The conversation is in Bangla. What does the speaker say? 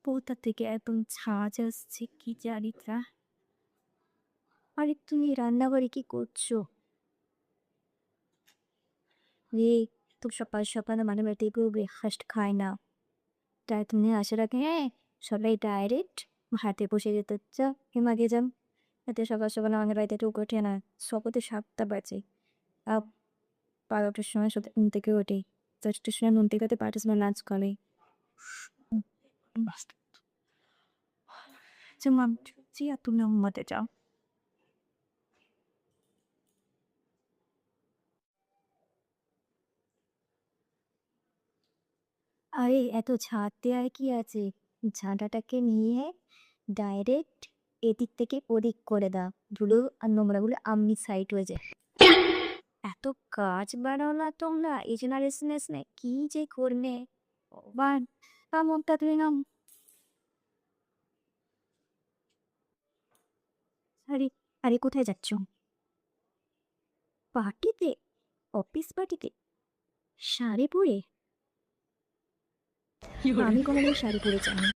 কোথা থেকে এত ঝাঁজ আসছে কি জানি তা। আরে তুমি রান্নাঘরে কি করছো? রে, তো সকাল সকাল মানে বাড়িতে কেউ ব্রেকফাস্ট খায় না। তাই তুমি আসার আগে সবাই ডাইরেক্ট ভাতে বসে যেতে চা আগে যান। এতে সকাল সকাল আমাদের বাড়িতে কেউ ওঠে না। সকালে 7টা বাজে। আহ 12টার সময় সাথে ঘুম থেকে ওঠে। 10টার সময় ঘুম থেকে উঠে 5টার সময় লাঞ্চ করে। যেমন জিয়া তুমি ঘুমাতে যাও। আরে এত ঝাঁট দেওয়ার কি আছে? ঝাঁটাটাকে নিয়ে ডাইরেক্ট এদিক থেকে ওদিক করে দাও। ধুলো আর নোংরাগুলো আমনি সাইড হয়ে যায়। এত কাজ বাড়াও না তোমরা এই জেনারেশনে এসে কি যে করবে। বান মনটা তুমি নাম। আরে আরে কোথায় যাচ্ছ? পার্টিতে? অফিস পার্টিতে? শাড়ি পরে? আমি কোনোদিন শাড়ি পরে যাইনি।